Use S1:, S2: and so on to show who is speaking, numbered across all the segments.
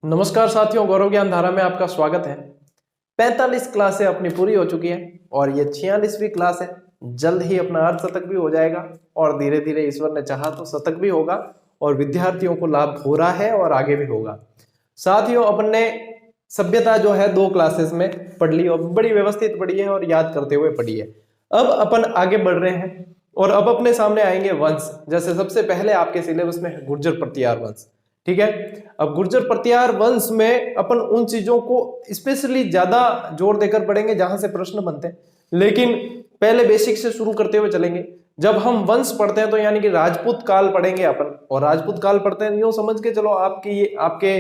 S1: नमस्कार साथियों, गौरव ज्ञान धारा में आपका स्वागत है। 45 क्लासें अपनी पूरी हो चुकी हैं और ये 46वीं क्लास है। जल्द ही अपना अर्धशतक भी हो जाएगा और धीरे धीरे ईश्वर ने चाहा तो शतक भी होगा और विद्यार्थियों को लाभ हो रहा है और आगे भी होगा। साथियों, अपन ने सभ्यता जो है 2 क्लासेस में पढ़ ली और बड़ी व्यवस्थित पढ़ी है और याद करते हुए पढ़ी है। अब अपन आगे बढ़ रहे हैं और अब अपने सामने आएंगे वंश। जैसे सबसे पहले आपके सिलेबस में है गुर्जर प्रतिहार वंश, ठीक है। अब गुर्जर प्रतिहार वंश में अपन उन चीजों को स्पेशली ज्यादा जोर देकर पढ़ेंगे जहां से प्रश्न बनते हैं, लेकिन पहले बेसिक से शुरू करते हुए चलेंगे। जब हम वंश पढ़ते हैं तो यानी कि राजपूत काल पढ़ेंगे अपन, और राजपूत काल पढ़ते हैं यूं समझ के चलो आपके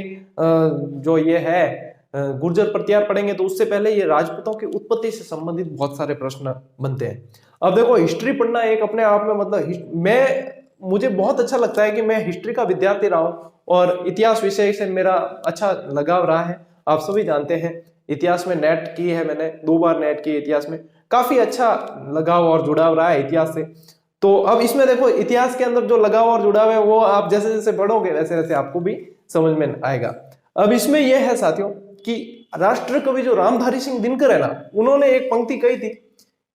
S1: जो ये है गुर्जर प्रतिहार पढ़ेंगे तो उससे पहले ये राजपूतों की उत्पत्ति से संबंधित बहुत सारे प्रश्न बनते हैं। अब देखो, हिस्ट्री पढ़ना एक अपने आप में मतलब मुझे बहुत अच्छा लगता है कि मैं हिस्ट्री का विद्यार्थी रहा हूं और इतिहास विषय से मेरा अच्छा लगाव रहा है। आप सभी जानते हैं, इतिहास में नेट की है मैंने 2 बार नेट की। इतिहास में काफी अच्छा लगाव और जुड़ाव रहा है इतिहास से। तो अब इसमें देखो, इतिहास के अंदर जो लगाव और जुड़ाव है वो आप जैसे जैसे पढ़ोगे वैसे वैसे आपको भी समझ में आएगा। अब इसमें यह है साथियों कि राष्ट्र कवि जो रामधारी सिंह दिनकर है ना, उन्होंने एक पंक्ति कही थी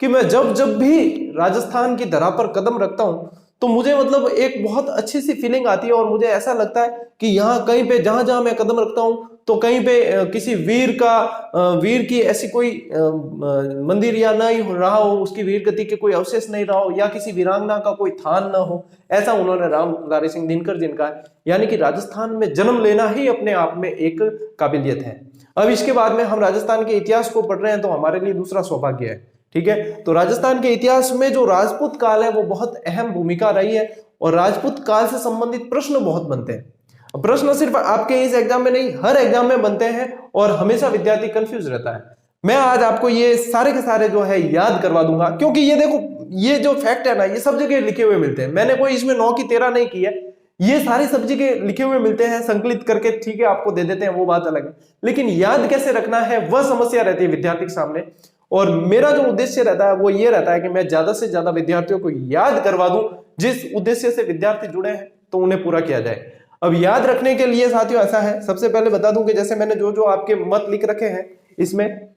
S1: कि मैं जब जब भी राजस्थान की धरा पर कदम रखता हूं तो मुझे मतलब एक बहुत अच्छी सी फीलिंग आती है और मुझे ऐसा लगता है कि यहाँ कहीं पे जहां जहां मैं कदम रखता हूं तो कहीं पे किसी वीर की ऐसी कोई मंदिर या नहीं हो रहा हो, उसकी वीर गति के कोई अवशेष नहीं रहा हो या किसी वीरांगना का कोई थान ना हो। ऐसा उन्होंने रामधारी सिंह दिनकर जिनका है, यानी कि राजस्थान में जन्म लेना ही अपने आप में एक काबिलियत है। अब इसके बाद में हम राजस्थान के इतिहास को पढ़ रहे हैं तो हमारे लिए दूसरा सौभाग्य है, ठीक है। तो राजस्थान के इतिहास में जो राजपूत काल है वो बहुत अहम भूमिका रही है और राजपूत काल से संबंधित प्रश्न बहुत बनते हैं। प्रश्न सिर्फ आपके इस एग्जाम में नहीं, हर एग्जाम में बनते हैं और हमेशा विद्यार्थी कंफ्यूज रहता है। मैं आज आपको ये सारे के सारे जो है याद करवा दूंगा, क्योंकि ये देखो, ये जो फैक्ट है ना, ये सब जगह लिखे हुए मिलते हैं। मैंने कोई इसमें 9 की 13 नहीं की है, ये सारे सब जगह लिखे हुए मिलते हैं संकलित करके, ठीक है, आपको दे देते हैं, वो बात अलग है। लेकिन याद कैसे रखना है वह समस्या रहती है विद्यार्थी के सामने। और मेरा जो उद्देश्य रहता है वो ये रहता है कि मैं ज्यादा से ज्यादा विद्यार्थियों को याद करवा दूं, जिस उद्देश्य से विद्यार्थी जुड़े हैं तो उन्हें पूरा किया जाए। अब याद रखने के लिए साथियों ऐसा है, सबसे पहले बता दूं कि जैसे मैंने जो जो आपके मत लिख रखे हैं इसमें,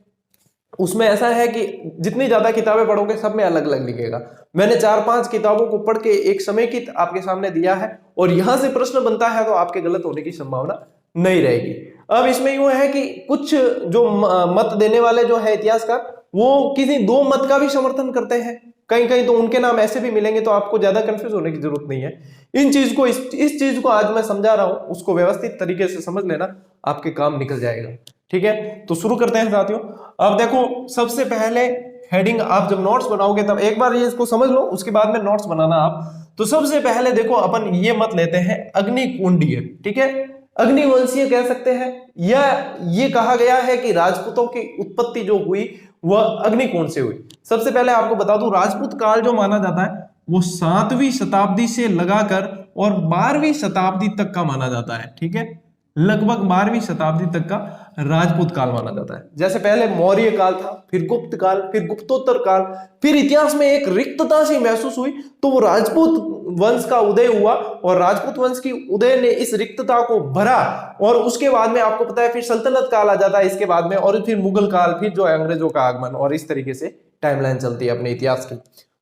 S1: उसमें ऐसा है कि जितनी ज्यादा किताबें पढ़ोगे सब में अलग अलग लिखेगा। मैंने 4-5 किताबों को पढ़ के एक समेकित आपके सामने दिया है और यहां से प्रश्न बनता है तो आपके गलत होने की संभावना नहीं रहेगी। अब इसमें यूं है कि कुछ जो मत देने वाले जो है इतिहासकार, वो किसी 2 मत का भी समर्थन करते हैं, कहीं कहीं तो उनके नाम ऐसे भी मिलेंगे, तो आपको ज्यादा कंफ्यूज होने की जरूरत नहीं है। इस चीज को आज मैं समझा रहा हूं, उसको व्यवस्थित तरीके से समझ लेना, आपके काम निकल जाएगा, ठीक है। तो शुरू करते हैं साथियों। अब देखो, सबसे पहले हेडिंग, आप जब नोट्स बनाओगे तब एक बार ये इसको समझ लो, उसके बाद में नोट्स बनाना आप। तो सबसे पहले देखो, अपन ये मत लेते हैं अग्निकुंडीय, ठीक है, अग्निवंशीय कह सकते हैं, या ये कहा गया है कि राजपूतों की उत्पत्ति जो हुई वह अग्निकोण से हुई। सबसे पहले आपको बता दूं, राजपूत काल जो माना जाता है वो 7वीं शताब्दी से लगाकर और 12वीं शताब्दी तक का माना जाता है, ठीक है, लगभग 12वीं शताब्दी तक का राजपूत काल माना जाता है। जैसे पहले मौर्य काल था, फिर गुप्त काल, फिर गुप्तोत्तर काल, फिर इतिहास में एक रिक्तता सी महसूस हुई तो वो राजपूत वंश का उदय हुआ और राजपूत वंश की उदय ने इस रिक्तता को भरा। और उसके बाद में आपको पता है फिर सल्तनत काल आ जाता है इसके बाद में, और फिर मुगल काल, फिर जो है अंग्रेजों का आगमन, और इस तरीके से टाइमलाइन चलती है अपने इतिहास की।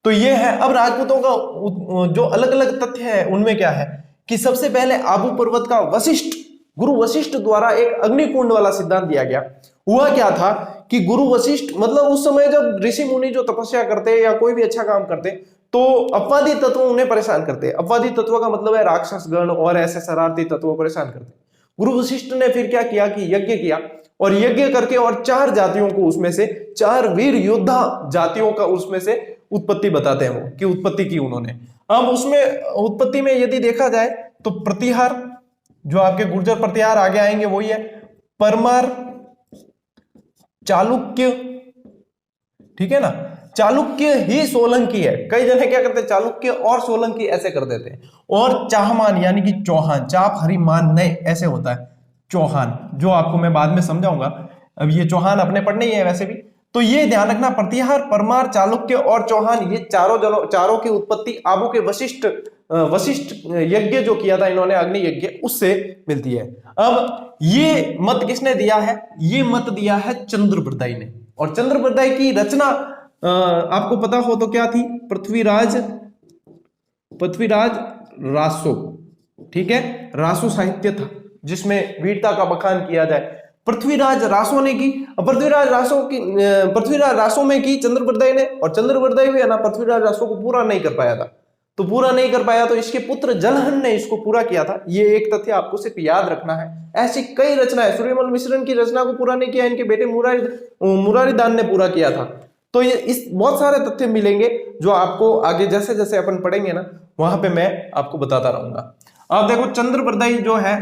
S1: तो ये है। अब राजपूतों का जो अलग अलग तथ्य है उनमें क्या है कि सबसे पहले आबू पर्वत का गुरु वशिष्ठ द्वारा एक अग्निकुंड वाला सिद्धांत दिया गया। हुआ क्या था कि गुरु वशिष्ठ, मतलब उस समय जब ऋषि मुनि जो तपस्या करते या कोई भी अच्छा काम करते तो अपवादी तत्व उन्हें परेशान करते। अपवादी तत्व का मतलब है राक्षस गण और ऐसे शरारती तत्व परेशान करते। गुरु वशिष्ठ ने फिर क्या किया कि यज्ञ किया, और यज्ञ करके और 4 जातियों को, उसमें से 4 वीर योद्धा जातियों का उसमें से उत्पत्ति बताते हैं वो, कि उत्पत्ति की उन्होंने। अब उसमें उत्पत्ति में यदि देखा जाए तो प्रतिहार, जो आपके गुर्जर प्रतिहार आगे आएंगे वही है, परमार, चालुक्य, ठीक है ना, चालुक्य ही सोलंकी है। कई जने क्या करते हैं, चालुक्य और सोलंकी ऐसे कर देते हैं। और चाहमान यानी कि चौहान, चाप हरि मान नहीं ऐसे होता है, चौहान, जो आपको मैं बाद में समझाऊंगा। अब ये चौहान अपने पढ़ने ही है वैसे भी। तो ये ध्यान रखना, प्रतिहार, परमार, चालुक्य और चौहान, ये चारों की उत्पत्ति आबू के वशिष्ठ यज्ञ जो किया था इन्होंने, अग्नि यज्ञ, उससे मिलती है। अब ये मत किसने दिया है? ये मत दिया है चंद्रबरदाई ने। और चंद्रबरदाई की रचना आपको पता हो तो क्या थी? पृथ्वीराज रासो, ठीक है, रासो साहित्य था जिसमें वीरता का बखान किया जाए, पृथ्वीराज रासो ने की। पृथ्वीराज रासो में की चंद्रबरदाई ने, और चंद्रबरदाई भी है ना पृथ्वीराज रासो को पूरा नहीं कर पाया था। तो इसके पुत्र जलहन ने इसको पूरा किया था। ये एक तथ्य आपको सिर्फ याद रखना है। ऐसी कई रचनाएं, सूर्यमल मिश्रण की रचना को पूरा नहीं किया, इनके बेटे मुरारीदान ने पूरा किया था। तो ये इस बहुत सारे तथ्य मिलेंगे जो आपको आगे जैसे जैसे अपन पढ़ेंगे ना, वहां पे मैं आपको बताता रहूंगा। अब देखो चंद्रबरदाई जो है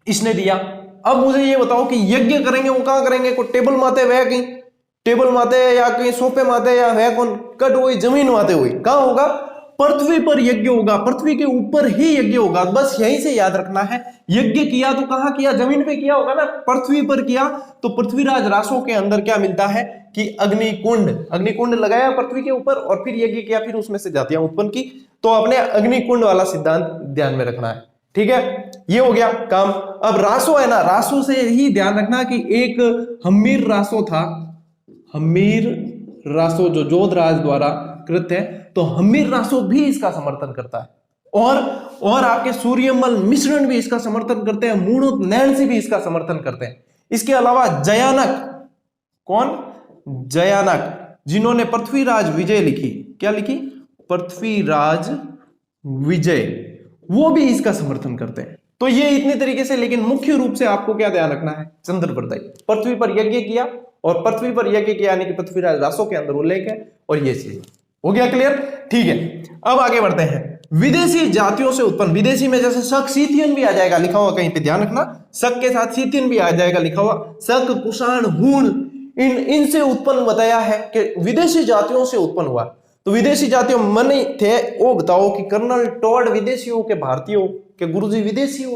S1: इसने दिया। अब मुझे ये बताओ कि यज्ञ करेंगे वो कहां करेंगे? कोई टेबल माते वह कहीं टेबल माते या कहीं सोफे माते या वह कौन कट हुई जमीन माते हुई, कहां होगा? पृथ्वी पर यज्ञ होगा, पृथ्वी के ऊपर ही यज्ञ होगा। बस यहीं से याद रखना है, यज्ञ किया तो कहां किया? जमीन पे किया होगा ना, पृथ्वी पर किया। तो पृथ्वीराज रासो के अंदर क्या मिलता है कि अग्निकुंड लगाया पृथ्वी के ऊपर और फिर यज्ञ किया, फिर उसमें से जातियां उत्पन्न की। तो अपने अग्निकुंड वाला सिद्धांत ध्यान में रखना है, ठीक है, ये हो गया काम। अब रासो है ना, रासो से ही ध्यान रखना कि एक हम्मीर रासो था, हम्मीर रासो जो जोधराज द्वारा कृत है, तो हम्मीर रासो भी इसका समर्थन करता है। और आपके सूर्यमल मिश्रण भी इसका समर्थन करते हैं, मूणुत नैणसी भी इसका समर्थन करते हैं। इसके अलावा जयानक, कौन? जयानक, जिन्होंने पृथ्वीराज विजय लिखी, क्या लिखी? पृथ्वीराज विजय, वो भी इसका समर्थन करते हैं। तो ये इतनी तरीके से, लेकिन मुख्य रूप से आपको क्या ध्यान रखना है? चंद्रबरदाई पृथ्वी पर यज्ञ किया, और पृथ्वी पर यज्ञ किया यानी कि पृथ्वीराज रासो के अंदर उल्लेख है, और ये चीज हो गया क्लियर, ठीक है। अब आगे बढ़ते हैं। विदेशी जातियों से उत्पन्न, विदेशी में जैसे शक सीथियन भी आ जाएगा लिखा हुआ, कहीं पे ध्यान रखना, शक के साथ सीथियन भी आ जाएगा लिखा हुआ, शक, कुषाण, हूण, इनसे उत्पन्न बताया है कि विदेशी जातियों से उत्पन्न हुआ। तो विदेशी जातियों मन थे, वो बताओ कि कर्नल टॉड विदेशी हो के भारतीय हो के गुरुजी विदेशी हो,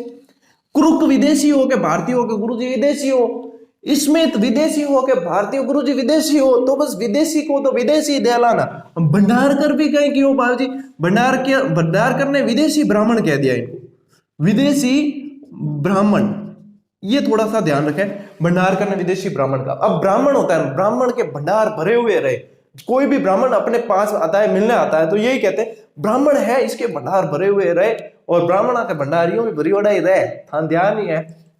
S1: क्रुक विदेशी हो के भारतीय हो के गुरुजी विदेशी हो, स्मिथ विदेशी हो के भारतीय गुरुजी विदेशी हो। तो बस विदेशी को तो विदेशी दहलाना। भंडारकर भी कहें कि वो बाबूजी भंडारकर ने विदेशी ब्राह्मण कह दिया इनको, विदेशी ब्राह्मण, ये थोड़ा सा ध्यान रखें। भंडारकर ने विदेशी ब्राह्मण का, अब ब्राह्मण होता है, ब्राह्मण के भंडार भरे हुए रहे। कोई भी ब्राह्मण अपने पास आता है, मिलने आता है, तो यही कहते हैं ब्राह्मण है, इसके भंडार भरे हुए रहे, और ब्राह्मणों के भंडारियों में भरी वड़ाई रहे। हाँ ध्यान ही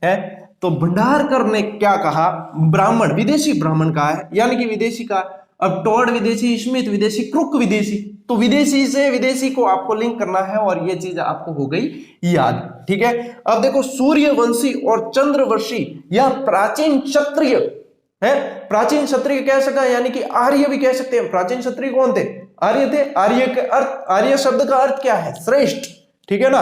S1: है? तो भंडारकर ने क्या कहा? ब्राह्मण, विदेशी ब्राह्मण का है, यानी कि विदेशी का। अब टॉड विदेशी, स्मिथ विदेशी, क्रुक विदेशी, तो विदेशी से विदेशी को आपको लिंक करना है, और ये चीज आपको हो गई याद, ठीक है। अब देखो सूर्यवंशी और चंद्रवंशी या प्राचीन क्षत्रिय है, प्राचीन क्षत्रिय कह सका, यानी कि आर्य भी कह सकते हैं। प्राचीन क्षत्रिय कौन थे? आर्य थे। आर्य के अर्थ, आर्य शब्द का अर्थ क्या है? श्रेष्ठ, ठीक है ना।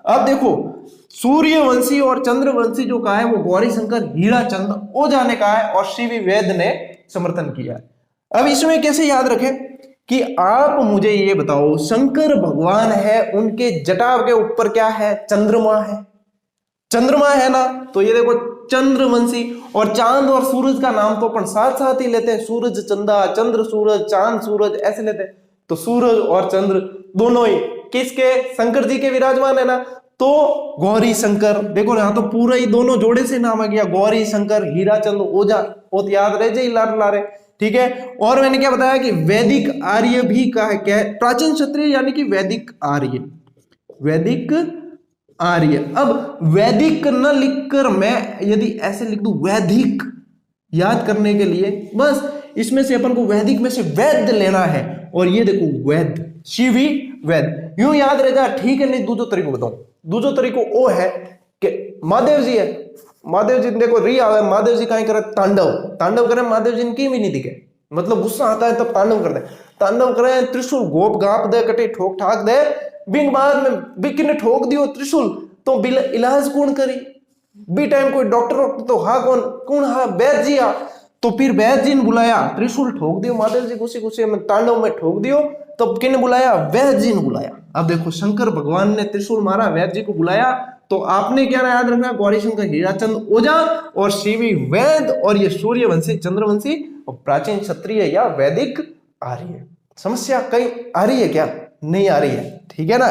S1: अब देखो सूर्यवंशी और चंद्रवंशी जो कहा है वो गौरी शंकर हीराचंद ओझा ने कहा है, और सीवी वैद्य ने समर्थन किया है। अब इसमें कैसे याद रखें कि आप मुझे ये बताओ, शंकर भगवान है, उनके जटा के ऊपर क्या है? चंद्रमा है, चंद्रमा है ना। तो ये देखो चंद्रवंशी, और चांद और सूरज का नाम तो अपन साथ साथ ही लेते हैं, सूरज चंदा, चंद्र सूरज, चांद सूरज, ऐसे लेते हैं। तो सूरज और चंद्र दोनों ही किसके? शंकर जी के विराजमान है ना। तो गौरी शंकर, देखो यहाँ तो पूरा ही दोनों जोड़े से नाम आ गया, गौरी शंकर हीराचंद ओझा, बहुत याद रहे जी, लारे, ठीक है। और मैंने क्या बताया कि वैदिक आर्य भी कहा है, क्या है? प्राचीन क्षत्रिय यानी कि वैदिक आर्य, वैदिक आर्य। अब वैदिक न लिखकर मैं यदि ऐसे लिख दूं वैदिक, याद करने के लिए बस इसमें से अपन को वैदिक में से वैद्य लेना है, और ये देखो वैद्य, शिवी वैद्य, यूं याद रहेगा, ठीक है। नहीं दूसरो तरीको बताऊं, दूसरो तरीको वो है कि महादेव जी है, महादेव जी देखो री आवे, महादेव जी कहीं करे तांडव करे, महादेव जी की भी नहीं दिखे, मतलब गुस्सा आता है तब तांडव करते हैं, तांडव करे, त्रिशूल गोप गाप दे, कटे ठोक ठाक दे, बिंग बाद में बिक ने ठोक दियो त्रिशूल, तो बिल इलाज कौन करी? बी टाइम कोई डॉक्टर तो हा कौन हा? वैद्य जी आ। तो फिर वैद्य जी ने बुलाया, त्रिशूल ठोक दियो, महादेव जी गुस्से में तांडव में ठोक दियो, तो किने बुलाया? वैद्य जी ने बुलाया। अब देखो शंकर भगवान ने त्रिशूल मारा, वैद्य जी को बुलाया, तो आपने क्या याद रखना? गौरी शंकर हीराचंद ओझा और सीवी वैद्य, और ये सूर्यवंशी चंद्रवंशी और प्राचीन क्षत्रिय या वैदिक आर्य। समस्या कहीं आ रही है क्या? नहीं आ रही है, ठीक है ना।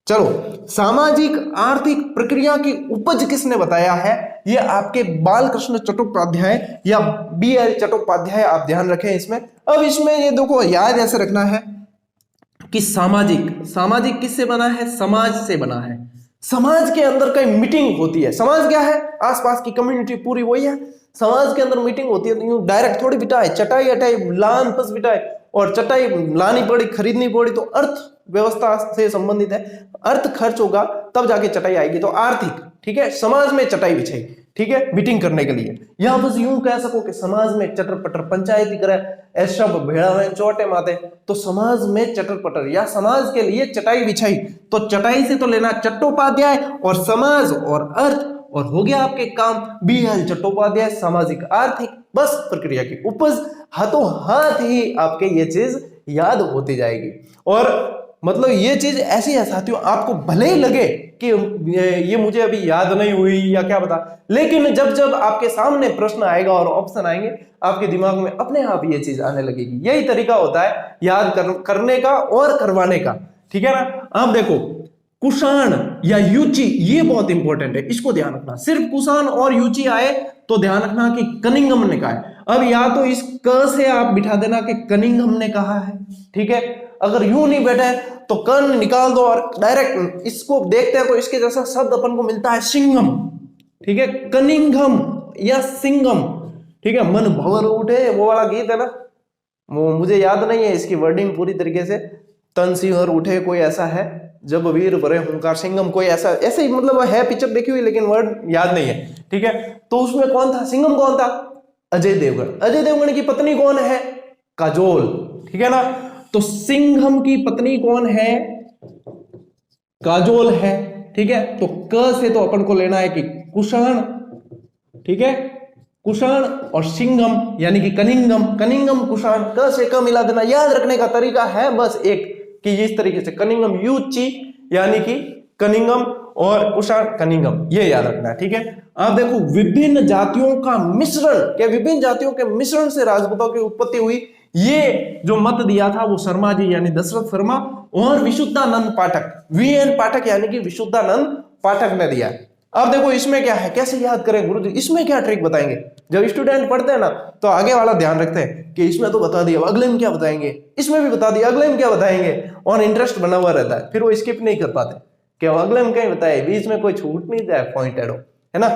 S1: चलो, सामाजिक आर्थिक प्रक्रिया की उपज किसने बताया है? ये आपके बालकृष्ण चट्टोपाध्याय या BL चट्टोपाध्याय, आप ध्यान रखें इसमें। अब इसमें ये देखो याद ऐसे रखना है कि सामाजिक किससे बना है? समाज से बना है। समाज के अंदर कई मीटिंग होती है। समाज क्या है? आसपास की कम्युनिटी पूरी वही है। समाज के अंदर मीटिंग होती है, तो डायरेक्ट थोड़ी बिठाए, चटाई अटाई लान पस बिठाए, और चटाई लानी पड़ी, खरीदनी पड़ी, तो अर्थव्यवस्था से संबंधित है। अर्थ खर्च होगा तब जाके चटाई आएगी, तो आर्थिक, ठीक है। समाज में चटाई बिछाई, ठीक है, मीटिंग करने के लिए। या बस यूं कह सको कि समाज में चटर पटर पंचायती करे, ऐसा भेड़ा में चोटे माते, तो समाज में चटर पटर या समाज के लिए चटाई बिछाई। तो चटाई से तो लेना चट्टोपाध्याय, और समाज और अर्थ, और हो गया आपके काम BL चट्टोपाध्याय, सामाजिक आर्थिक। बस प्रक्रिया की उपज, हाथों हाथ ही आपके ये चीज याद होती जाएगी। और मतलब ये चीज ऐसी है साथियों, आपको भले ही लगे कि ये मुझे अभी याद नहीं हुई या क्या बता, लेकिन जब जब आपके सामने प्रश्न आएगा और ऑप्शन आएंगे, आपके दिमाग में अपने आप ये चीज आने लगेगी। यही तरीका होता है याद करने का और करवाने का, ठीक है ना। अब देखो, कुषाण या युचि, ये बहुत इंपॉर्टेंट है, इसको ध्यान रखना। सिर्फ कुषाण और युचि आए तो ध्यान रखना कि कनिंघम ने कहा है। अब या तो इस क से आप बिठा देना कि कनिंघम ने कहा है, ठीक है। अगर यूं नहीं बैठा है तो कन निकाल दो और डायरेक्ट इसको देखते हैं तो इसके जैसा शब्द अपन को मिलता है सिंघम, ठीक है। कनिंघम या सिंघम, ठीक है। मन भंवर उठे, वो वाला गीत है ना, वो मुझे याद नहीं है इसकी वर्डिंग पूरी तरीके से। तन सिंहर उठे, कोई ऐसा है, जब वीर भरे हुंकार सिंघम, कोई ऐसा ऐसे ही मतलब है। पिक्चर देखी हुई लेकिन वर्ड याद नहीं है, ठीक है। तो उसमें कौन था? सिंघम कौन था? अजय देवगन। अजय देवगन की पत्नी कौन है? काजोल, ठीक है ना। तो सिंघम की पत्नी कौन है? काजोल है, ठीक है। तो क से तो अपन को लेना है कि कुषाण, ठीक है। कुषाण और सिंघम यानी कि कनिंघम, कनिंघम कुषाण, क से क मिला देना। याद रखने का तरीका है बस एक, कि इस तरीके से कनिंघम युचि यानी कि कनिंघम, और कुषाण कनिंघम, ये याद रखना है, ठीक है। अब देखो, विभिन्न जातियों का मिश्रण, क्या विभिन्न जातियों के मिश्रण से राजपूतों की उत्पत्ति हुई, ये जो मत दिया था वो शर्मा जी यानी दशरथ शर्मा और विशुद्धानंद पाठक, VN पाठक यानी कि विशुद्धानंद पाठक ने दिया। अब देखो इसमें क्या है, कैसे याद करें गुरुजी, इसमें क्या ट्रिक बताएंगे। जब स्टूडेंट पढ़ते हैं ना तो आगे वाला ध्यान रखते हैं कि इसमें तो बता दिया, अगले में क्या बताएंगे, इसमें भी बता दिया, अगले में क्या बताएंगे, और इंटरेस्ट बना हुआ रहता है, फिर वो स्किप नहीं कर पाते कि अगले में क्या बताए, बीच में कोई छूट नहीं जाए, पॉइंटेड हो, है ना।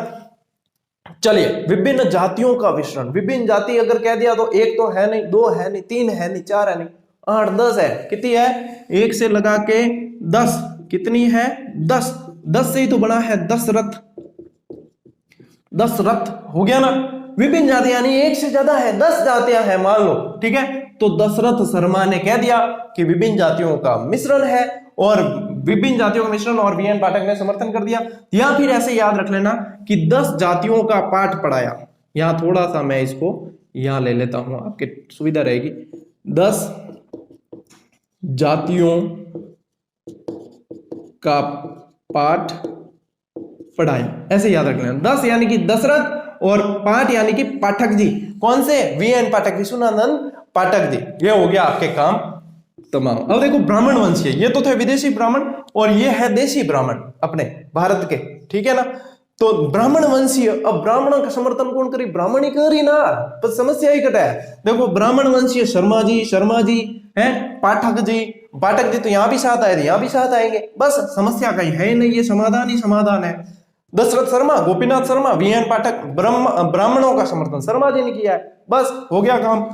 S1: चलिए, विभिन्न जातियों का मिश्रण। विभिन्न जाति अगर कह दिया तो एक तो है नहीं, दो है नहीं, तीन है नहीं, चार है नहीं, 8 10 है। कितनी है? एक से लगा के 10, कितनी है? 10। 10 से ही तो बना है दशरथ, 10 रथ हो गया ना। विभिन्न जाति यानी एक से ज्यादा है, 10 जातियां हैं मान लो, ठीक है। तो दशरथ शर्मा ने कह दिया कि विभिन्न जातियों का मिश्रण है, और विभिन्न जातियों का मिश्रण, और VN पाठक ने समर्थन कर दिया। या फिर ऐसे याद रख लेना कि 10 जातियों का पाठ पढ़ाया। यहां थोड़ा सा मैं इसको यहां ले लेता हूं, आपके सुविधा रहेगी। 10 जातियों का पाठ पढ़ाया, ऐसे याद रख लेना। 10 यानी कि दशरथ, और पाठ यानी कि पाठक जी। कौन से? VN पाठक, विश्वनानंद पाठक जी। ये हो गया आपके काम तमाम। अब देखो, ब्राह्मण वंशीय, ये तो थे विदेशी ब्राह्मण, और ये है देशी ब्राह्मण अपने भारत के, ठीक है ना। तो ब्राह्मण वंशीय, अब ब्राह्मणों का समर्थन कौन करी? ब्राह्मण ही करी ना, पर समस्या ही कटा है। देखो, ब्राह्मण वंशीय शर्मा जी हैं, पाठक जी तो यहां भी साथ आए थे, यहां भी साथ आएंगे, बस समस्या कहीं है ही नहीं, ये समाधान ही समाधान है। दशरथ शर्मा, गोपीनाथ शर्मा, VN पाठक, ब्राह्मणों का समर्थन शर्मा जी ने किया है, बस हो गया काम।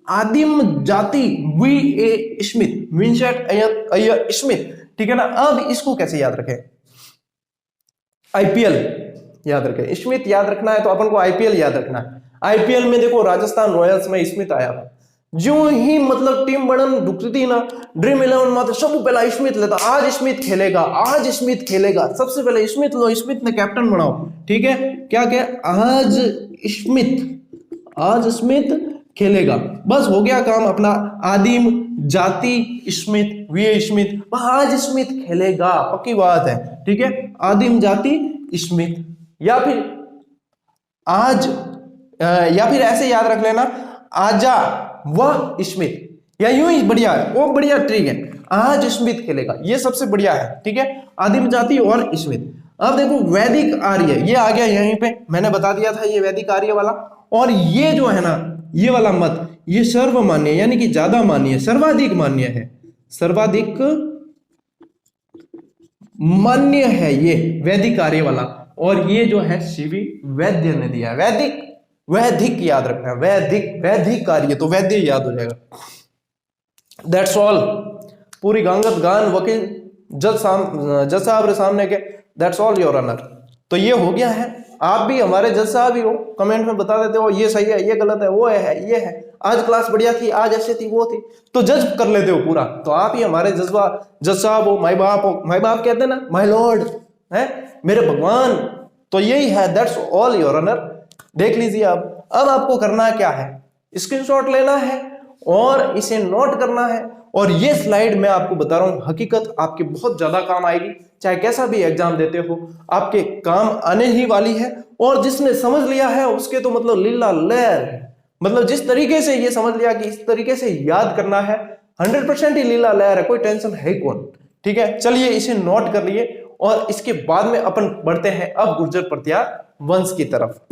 S1: आदिम जाति, VA Smith, Vincent Iyer Smith, ठीक है ना। अब इसको कैसे याद रखें? IPL याद रखें, स्मिथ याद रखना है तो अपन को IPL याद रखना है। IPL में देखो, राजस्थान रॉयल्स में स्मिथ आया था, जो ही मतलब टीम बनन ढुकती ना, ड्रीम 11 में तो सब पहला स्मिथ लेता, आज स्मिथ खेलेगा, आज स्मिथ खेलेगा, सबसे पहले स्मिथ लो, स्मिथ ने कैप्टन बनाओ, ठीक है। क्या आज स्मिथ खेलेगा, बस हो गया काम अपना। आदिम जाति स्मिथ, VA स्मिथ, आज स्मिथ खेलेगा, पक्की बात है, ठीक है। आदिम जाति स्मिथ, या फिर आज, या फिर ऐसे याद रख लेना, आजा वह स्मिथ, या यूं ही बढ़िया है, वो बढ़िया ट्रिक है, आज स्मिथ खेलेगा, ये सबसे बढ़िया है, ठीक है, आदिम जाति और स्मिथ। अब देखो वैदिक आर्य, ये आ गया यहीं पे, मैंने बता दिया था ये वैदिक आर्य वाला, और ये जो है ना ये वाला मत, ये सर्वमान्य यानी कि ज्यादा मान्य, सर्वाधिक मान्य है, सर्वाधिक मान्य है ये वैदिक आर्य वाला, और ये जो है सीवी वैद्य ने दिया है। वैदिक, वैदिक याद रखना है, वैदिक, वैदिक आर्य तो वैद्य याद हो जाएगा। दैट्स ऑल, पूरी गांगत गान वकील जज साहब सामने के, दैट्स ऑल योर ऑनर। तो ये हो गया है, आप भी हमारे जज साहब ही हो, कमेंट में बता देते हो ये सही है, ये गलत है, वो है, ये है, आज क्लास बढ़िया थी, आज ऐसे थी, वो थी, तो जज कर लेते हो पूरा, तो आप ही हमारे जज साहब हो, माई बाप हो, माई बाप कहते हैं ना, माई लॉर्ड है, मेरे भगवान, तो यही है, दैट्स ऑल योर ऑनर। देख लीजिए अब आपको करना क्या है, स्क्रीनशॉट लेना है और इसे नोट करना है, और ये स्लाइड मैं आपको बता रहा हूं हकीकत आपके बहुत ज्यादा काम आएगी, चाहे कैसा भी एग्जाम देते हो आपके काम आने ही वाली है, और जिसने समझ लिया है उसके तो मतलब लीला लहर है, मतलब जिस तरीके से ये समझ लिया कि इस तरीके से याद करना है 100% ही लीला लहर है, कोई टेंशन है कौन, ठीक है। चलिए इसे नोट कर लिए, और इसके बाद में अपन बढ़ते हैं अब गुर्जर प्रतिहार वंश की तरफ।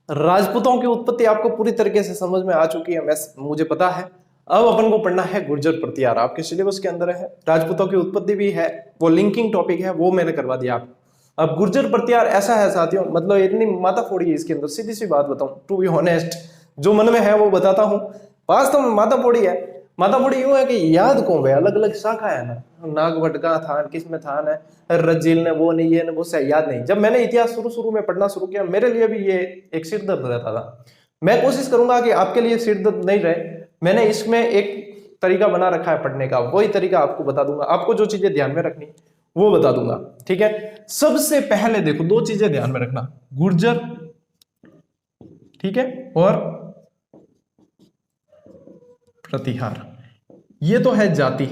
S1: राजपूतों की उत्पत्ति आपको पूरी तरीके से समझ में आ चुकी है, मुझे पता है। अब अपन को पढ़ना है गुर्जर प्रतिहार, आपके सिलेबस के अंदर है, राजपूतों की उत्पत्ति भी है, वो लिंकिंग टॉपिक है, वो मैंने करवा दिया आपको। अब गुर्जर प्रतिहार ऐसा है साथियों, मतलब इतनी माथा फोड़ी है इसके अंदर, सीधी सी बात बताऊं, टू बी ऑनेस्ट, जो मन में है वो बताता हूं, वास्तव में माथा फोड़ी है। माथा फोड़ी यूं है कि याद कौन है, अलग अलग शाखा है ना, नागवट का थान, किसमें थान है, रजील ने वो नहीं, ये वो से याद नहीं। जब मैंने इतिहास शुरू में पढ़ना शुरू किया, मेरे लिए भी ये एक सिर दर्द रहता था। मैं कोशिश करूंगा कि आपके लिए सिर दर्द नहीं रहे, मैंने इसमें एक तरीका बना रखा है पढ़ने का, वही तरीका आपको बता दूंगा, आपको जो चीजें ध्यान में रखनी वो बता दूंगा, ठीक है। सबसे पहले देखो दो चीजें ध्यान में रखना, गुर्जर, ठीक है, और प्रतिहार, ये तो है जाति,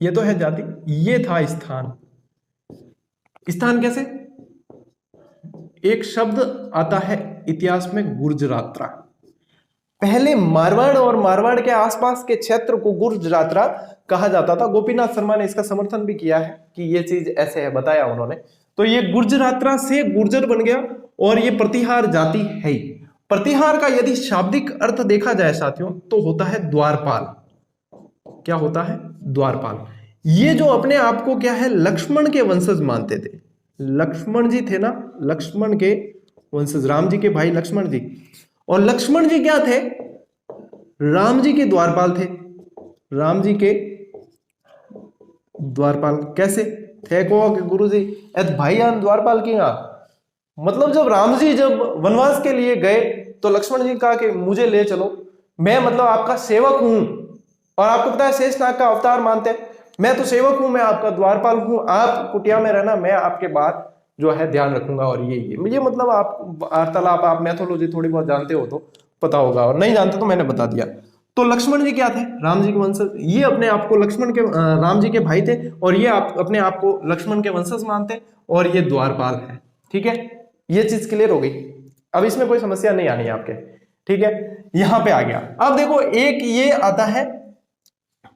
S1: ये तो है जाति, ये था स्थान। स्थान कैसे, एक शब्द आता है इतिहास में गुर्जरात्रा, पहले मारवाड़ और मारवाड़ के आसपास के क्षेत्र को गुर्जरात्रा कहा जाता था। गोपीनाथ शर्मा ने इसका समर्थन भी किया है कि ये चीज ऐसे है, बताया उन्होंने। तो ये गुर्जरात्रा से गुर्जर बन गया, और ये प्रतिहार जाति है ही। प्रतिहार का यदि शाब्दिक अर्थ देखा जाए साथियों, तो होता है द्वारपाल। क्या होता है, द्वारपाल। ये जो अपने आप को क्या है, लक्ष्मण के वंशज मानते थे, लक्ष्मण जी थे ना, लक्ष्मण के वंशज, राम जी के भाई लक्ष्मण जी, और लक्ष्मण जी क्या थे, राम जी के द्वारपाल थे, राम जी के द्वारपाल। कैसे थे को गुरु जी भाईयान द्वारपाल की, मतलब जब राम जी जब वनवास के लिए गए तो लक्ष्मण जी कहा कि मुझे ले चलो, मैं मतलब आपका सेवक हूं, और आपको पता है शेषनाग का अवतार मानते हैं, मैं तो सेवक हूं, मैं आपका द्वारपाल हूं, आप कुटिया में रहना, मैं आपके बात जो है ध्यान रखूंगा, और ये मतलब आप वार्तालाप, आप मैथोलॉजी थोड़ी बहुत जानते हो तो पता होगा, और नहीं जानते तो मैंने बता दिया। तो लक्ष्मण जी क्या थे, राम जी के वंशज, ये अपने आप को लक्ष्मण के राम जी के भाई थे, और ये अपने आप को लक्ष्मण के वंशज मानते, और ये द्वारपाल है, ठीक है। ये चीज क्लियर हो गई, अब इसमें कोई समस्या नहीं आनी है आपके, ठीक है। यहां पे आ गया। अब देखो एक ये आता है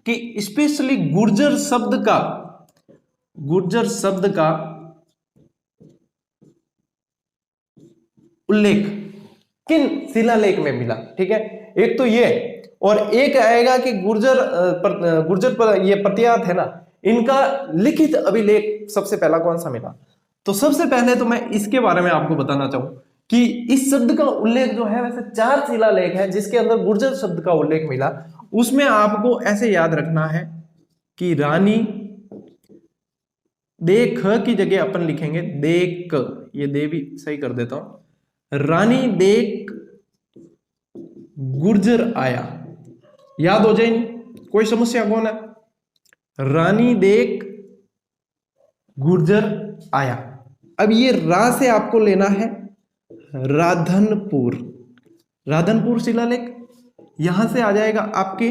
S1: कि स्पेशली गुर्जर शब्द का उल्लेख किन शिलालेख में मिला, ठीक है। एक तो ये, और एक आएगा कि गुर्जर ये प्रतिहार थे ना, इनका लिखित अभिलेख सबसे पहला कौन सा मिला। तो सबसे पहले तो मैं इसके बारे में आपको बताना चाहूं कि इस शब्द का उल्लेख जो है, वैसे 4 शिलालेख है जिसके अंदर गुर्जर शब्द का उल्लेख मिला। उसमें आपको ऐसे याद रखना है कि रानी, देख की जगह अपन लिखेंगे देख, ये दे भी सही कर देता हूं, रानी देख गुर्जर आया, याद हो जाए, कोई समस्या कौन है, रानी देख गुर्जर आया। अब ये रा से आपको लेना है राधनपुर, राधनपुर शिलालेख, यहां से आ जाएगा आपके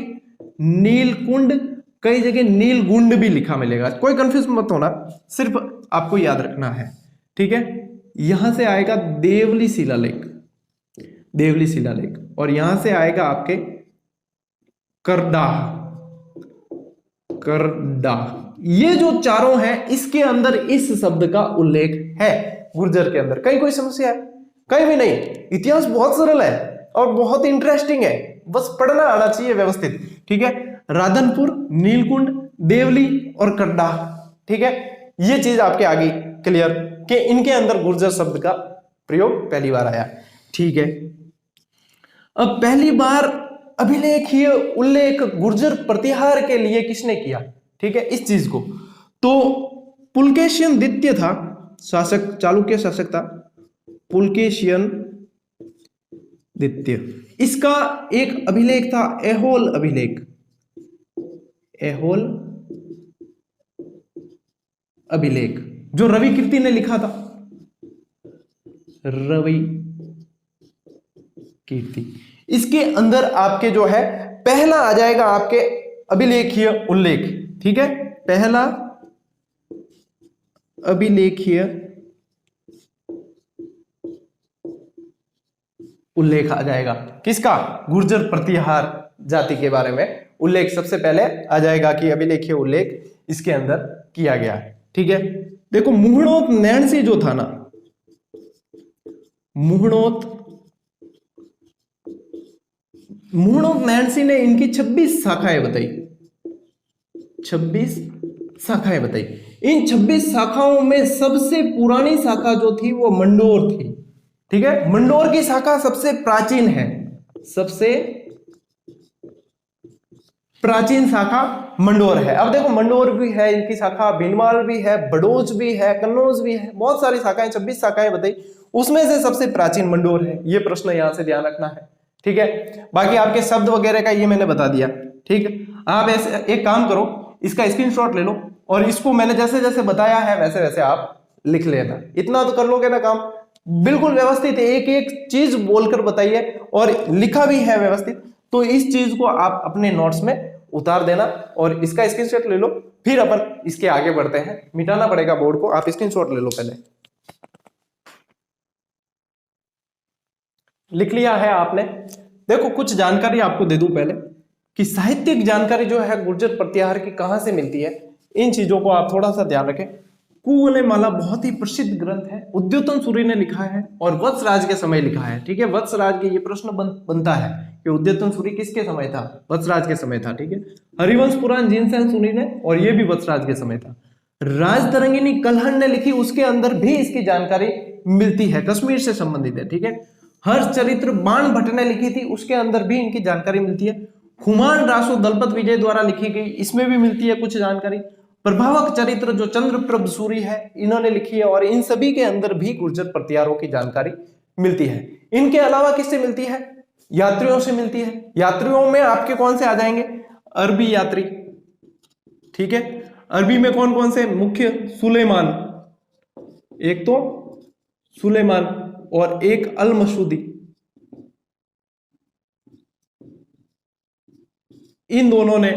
S1: नीलकुंड, कई जगह नीलगुंड भी लिखा मिलेगा, कोई कंफ्यूज मत होना, सिर्फ आपको याद रखना है। ठीक है। यहां से आएगा देवली शिलालेख, देवली शिलालेख, और यहां से आएगा आपके करदाह, करदाह। ये जो चारों हैं इसके अंदर इस शब्द का उल्लेख है गुर्जर के अंदर। कहीं कोई समस्या है? कहीं भी नहीं। इतिहास बहुत सरल है और बहुत इंटरेस्टिंग है, बस पढ़ना आना चाहिए व्यवस्थित। ठीक है, राधनपुर, नीलकुंड, देवली और करदाह। ठीक है, ये चीज आपके आगे क्लियर कि इनके अंदर गुर्जर शब्द का प्रयोग पहली बार आया। ठीक है, अब पहली बार अभिलेखीय उल्लेख गुर्जर प्रतिहार के लिए किसने किया? ठीक है, इस चीज को तो पुलकेशियन द्वितीय था शासक, चालुक्य शासक था पुलकेशियन द्वितीय। इसका एक अभिलेख था ऐहोल अभिलेख, ऐहोल अभिलेख, जो रवि कीर्ति ने लिखा था, रवि कीर्ति। इसके अंदर आपके जो है पहला आ जाएगा आपके अभिलेखीय उल्लेख। ठीक है, पहला अभिलेखीय उल्लेख आ जाएगा किसका? गुर्जर प्रतिहार जाति के बारे में उल्लेख सबसे पहले आ जाएगा कि अभिलेखीय उल्लेख इसके अंदर किया गया है। ठीक है, देखो मुहणोत नैणसी जो था ना, मुहणोत नैणसी ने इनकी 26 शाखाएं बताई, 26 शाखाएं बताई। इन 26 शाखाओं में सबसे पुरानी शाखा जो थी वो मंडोर थी। ठीक है, मंडोर की शाखा सबसे प्राचीन है, सबसे प्राचीन शाखा मंडोर है। अब देखो मंडोर भी है इनकी शाखा, भीनमाल भी है, बड़ोच भी है, कन्नौज भी है, बहुत सारी शाखाएं, 26 शाखाएं बताई, उसमें से सबसे प्राचीन मंडोर है। ये प्रश्न यहां से ध्यान रखना है। ठीक है, बाकी आपके शब्द वगैरह का ये मैंने बता दिया। ठीक है, आप ऐसे एक काम करो, इसका स्क्रीनशॉट ले लो और इसको मैंने जैसे जैसे बताया है वैसे वैसे आप लिख लेना। इतना तो कर लोगे ना काम, बिल्कुल व्यवस्थित एक एक चीज बोलकर बताइए और लिखा भी है व्यवस्थित, तो इस चीज को आप अपने नोट्स में उतार देना और इसका स्क्रीनशॉट ले लो। फिर अपन इसके आगे बढ़ते हैं, मिटाना पड़ेगा बोर्ड को, आप स्क्रीनशॉट ले लो। पहले लिख लिया है आपने? देखो कुछ जानकारी आपको दे दूं पहले कि साहित्यिक जानकारी जो है गुर्जर प्रतिहार की कहां से मिलती है, इन चीजों को आप थोड़ा सा ध्यान रखें। कुवलयमाला बहुत ही प्रसिद्ध ग्रंथ है, उद्योतन सूरि ने लिखा है और वत्सराज के समय लिखा है। ठीक है, वत्सराज के ये प्रश्न बनता है कि उद्योतन सूरि किसके समय था? वत्सराज के समय था। ठीक है, हरिवंश पुराण जिनसेन सूरि ने, और ये भी वत्सराज के समय था। राजतरंगिनी कल्हण ने लिखी, उसके अंदर भी इसकी जानकारी मिलती है, कश्मीर से संबंधित है। ठीक है, हर्ष चरित्र बाण भट्ट ने लिखी थी, उसके अंदर भी इनकी जानकारी मिलती है। हुमायूं रासो दलपत विजय द्वारा लिखी गई, इसमें भी मिलती है कुछ जानकारी। प्रभावक चरित्र जो चंद्रप्रभ सूरि है, इन्होंने लिखी है, और इन सभी के अंदर भी गुर्जर प्रतिहारों की जानकारी मिलती है। इनके अलावा किससे मिलती है? यात्रियों से मिलती है। यात्रियों में आपके कौन से आ जाएंगे? अरबी यात्री। ठीक है, अरबी में कौन कौन से? मुख्य सुलेमान, एक तो सुलेमान और एक अल मसूदी, इन दोनों ने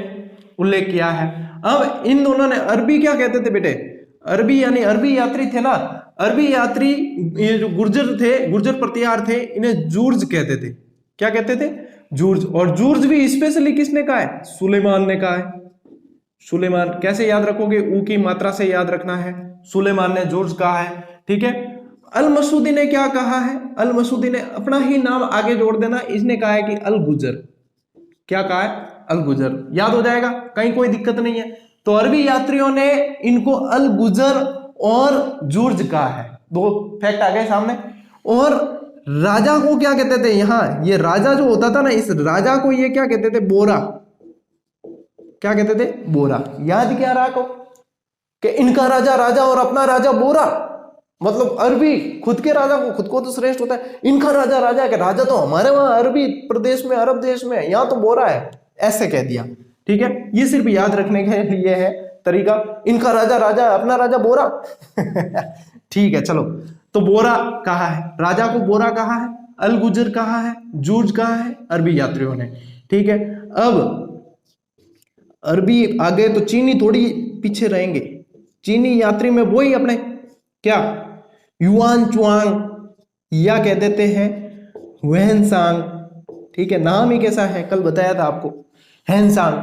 S1: उल्लेख किया है। अब इन दोनों ने, अरबी क्या कहते थे बेटे? अरबी यानी अरबी यात्री थे ना, अरबी यात्री, ये जो गुर्जर थे, गुर्जर प्रतिहार थे, इन्हें जूर्ज कहते थे। क्या कहते थे? जूर्ज। और जूर्ज भी स्पेशली किसने कहा है? सुलेमान ने कहा है। सुलेमान कैसे याद रखोगे? ऊ की मात्रा से याद रखना है। सुलेमान ने जूर्ज कहा है। ठीक है, अल मसूदी ने क्या कहा है? अल मसूदी ने अपना ही नाम आगे जोड़ देना, इसने कहा है कि अल गुजर। क्या कहा है? अल गुजर। याद हो जाएगा, कहीं कोई दिक्कत नहीं है। तो अरबी यात्रियों ने इनको अल गुजर और जूर्ज कहा है। दो फैक्ट आ गए सामने। और राजा को क्या कहते थे? यहां ये राजा जो होता था ना, इस राजा को ये क्या कहते थे? बोरा। क्या कहते थे? बोरा। याद क्या रहा को कि इनका राजा राजा और अपना राजा बोरा, मतलब अरबी खुद के राजा को, खुद को तो श्रेष्ठ होता है, इनका राजा राजा है कि राजा तो हमारे वहां अरबी प्रदेश में, अरब देश में, यहां तो बोरा है, ऐसे कह दिया। ठीक है, ये सिर्फ याद रखने के लिए है तरीका। इनका राजा राजा, अपना राजा बोरा। ठीक है, चलो। तो बोरा कहा है, राजा को बोरा कहा है, अल गुजर कहा है, जूर्ज कहा है अरबी यात्रियों ने। ठीक है, अब अरबी आगे तो चीनी थोड़ी पीछे रहेंगे। चीनी यात्री में वही अपने क्या युआन चुआंग, या कह देते हैं वेहनसांग। ठीक है, नाम ही कैसा है, कल बताया था आपको, हैनसांग।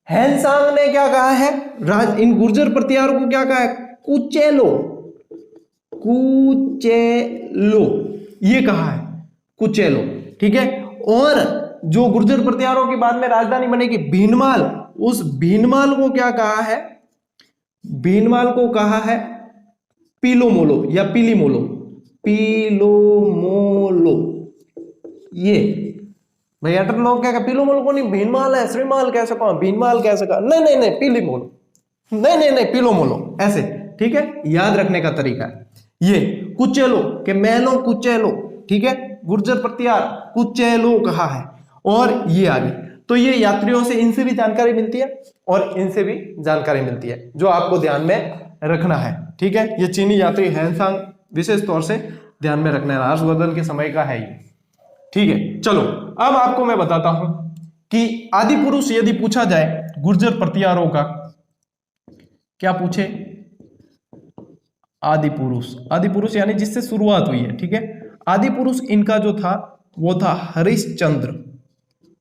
S1: हैनसांग ने क्या कहा है, इन गुर्जर प्रतिहारों को क्या कहा है, कुचेलो, कुचेलो ये कहा है, कुचेलो। ठीक है, और जो गुर्जर प्रतिहारों की बाद में राजधानी बनेगी भीनमाल, उस भीनमाल को क्या कहा है, भीनमाल को कहा है पीलोमोलो या पीलीमोलो, पीलोमोलो। ये भाई अटर लोग क्या, पीलोमोलो को नहीं, भीनमाल है, श्रीमाल कह सको, भीनमाल कह सका, नहीं नहीं नहीं, पीलीमोलो, नहीं नहीं नहीं, पीलोमोलो ऐसे। ठीक है, याद रखने का तरीका है ये। कुचेलो के मेलो कुचेलो, ठीक है, गुर्जर प्रतिहार कुचेलो कहा है। और ये आगे तो ये यात्रियों से, इनसे भी जानकारी मिलती है और इनसे भी जानकारी मिलती है, जो आपको ध्यान में रखना है। ठीक है, ये चीनी यात्री हैनसांग विशेष तौर से ध्यान में रखना है, हर्षवर्धन के समय का है ये। ठीक है, चलो अब आपको मैं बताता हूं कि आदि पुरुष यदि पूछा जाए गुर्जर प्रतिहारों का, क्या पूछे, आदि पुरुष, आदि पुरुष यानी जिससे शुरुआत हुई है। ठीक है, आदि पुरुष इनका जो था वो था हरिश्चंद्र।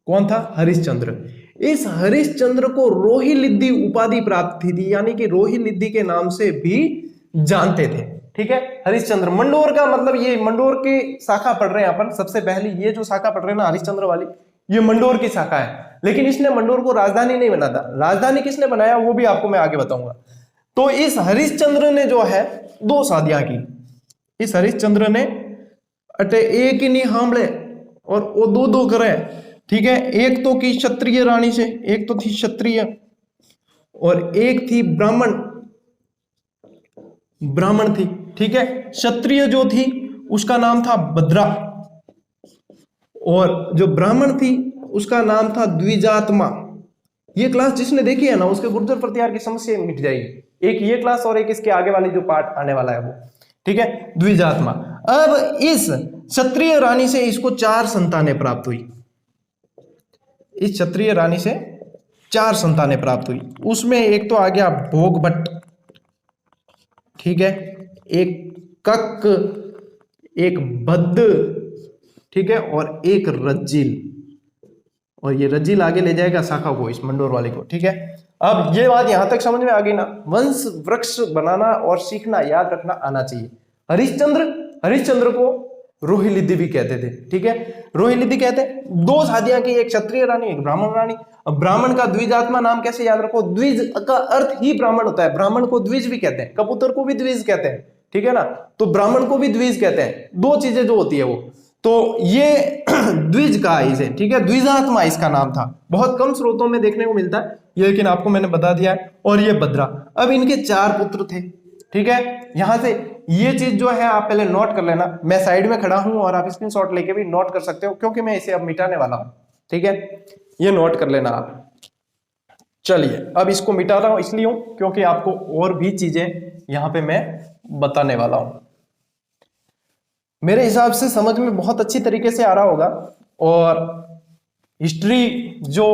S1: कौन था, हरिश्चंद्र। इस हरिश्चंद्र को रोहिलिद्दी उपाधि प्राप्त थी, यानी कि रोहिलिद्दी के नाम से भी जानते थे। ठीक है, हरिश्चंद्र मंडोर का मतलब, ये मंडोर की शाखा पढ़ रहे हैं अपन, सबसे पहली ये जो शाखा पढ़ रहे हैं ना हरिश्चंद्र वाली, ये मंडोर की शाखा है। लेकिन इसने मंडोर को राजधानी नहीं बना था, राजधानी किसने बनाया वो भी आपको मैं आगे बताऊंगा। तो इस हरिश्चंद्र ने जो है 2 शादियां की। इस हरिश्चंद्र ने अटे एक ही नहीं हामले और वो 2 करे। ठीक है, एक तो की क्षत्रिय रानी से, एक तो थी क्षत्रिय और एक थी ब्राह्मण, ब्राह्मण थी। ठीक है, क्षत्रिय जो थी उसका नाम था भद्रा और जो ब्राह्मण थी उसका नाम था द्विजात्मा। ये क्लास जिसने देखी है ना उसके गुर्जर प्रतिहार की समस्या मिट जाएगी। एक ये क्लास और एक इसके आगे वाली जो पार्ट आने वाला है वो। ठीक है, द्विजात्मा। अब इस क्षत्रिय रानी से इसको 4 संतानें प्राप्त हुई। इस क्षत्रिय रानी से 4 संतानें प्राप्त हुई। उसमें एक तो आ गया भोगभट्ट, ठीक है, एक कक, एक बद्द, ठीक है, और एक रज्जिल। और ये रज्जिल आगे ले जाएगा शाखा को, इस मंडोर वाले को। ठीक है, अब ये बात यहां तक समझ में आ गई ना, वंश वृक्ष बनाना और सीखना याद रखना आना चाहिए। हरिश्चंद्र, हरिश्चंद्र को रोहिलिद्दी भी कहते थे। ठीक है, रोहिलिद्दी कहते हैं। 2 शादियां की, एक क्षत्रिय रानी एक ब्राह्मण रानी। अब ब्राह्मण का द्विजात्मा नाम कैसे याद रखो, द्विज का अर्थ ही ब्राह्मण होता है। ब्राह्मण को द्विज भी कहते हैं, कबूतर को भी द्विज कहते हैं। ठीक है ना, तो ब्राह्मण को भी द्विज कहते हैं। 2 चीजें जो होती है वो, तो ये द्विज का इसे, ठीक है, द्विजात्मा इसका नाम था। बहुत कम स्रोतों में देखने को मिलता है ये, लेकिन आपको मैंने बता दिया है। और ये भद्रा। अब इनके 4 पुत्र थे। ठीक है, यहां से ये चीज जो है आप पहले नोट कर लेना। मैं साइड में खड़ा हूं और आप स्क्रीनशॉट लेके भी नोट कर सकते हो, क्योंकि मैं इसे अब मिटाने वाला हूं। ठीक है, ये नोट कर लेना आप। चलिए, अब इसको मिटा रहा हूं इसलिए हूं क्योंकि आपको और भी चीजें यहां पे मैं बताने वाला हूं। मेरे हिसाब से समझ में बहुत अच्छी तरीके से आ रहा होगा। और हिस्ट्री जो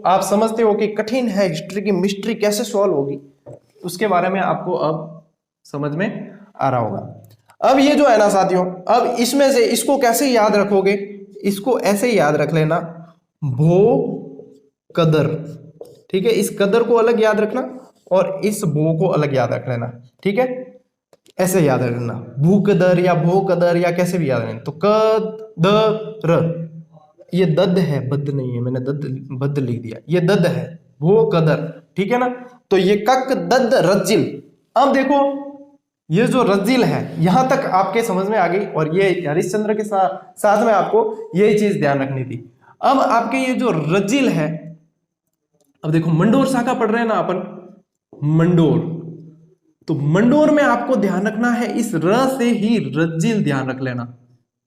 S1: आप समझते हो कि कठिन है, हिस्ट्री की मिस्ट्री कैसे सॉल्व होगी, उसके बारे में आपको अब समझ में आ रहा होगा। अब ये जो है ना साथियों, अब इसमें से इसको कैसे याद रखोगे, इसको ऐसे याद रख लेना, भो कदर। ठीक है, इस कदर को अलग याद रखना और इस भो को अलग याद रख लेना। ठीक है, ऐसे याद रखना, भूकदर या भोकदर या कैसे भी याद रखना। तो कदर, ये दद है, बद नहीं है, मैंने दद बद लिख दिया, ये दद है, भोकदर। ठीक है ना, तो ये कक दद रज्जिल। अब देखो ये जो रज्जिल है यहां तक आपके समझ में आ गई, और ये हरिश्चंद्र के साथ में आपको यही चीज ध्यान रखनी थी। अब आपके ये जो रज्जिल है, अब देखो मंडोर शाखा पढ़ रहे हैं ना अपन, मंडोर। तो मंडोर में आपको ध्यान रखना है, इस र से ही रज्जिल ध्यान रख लेना।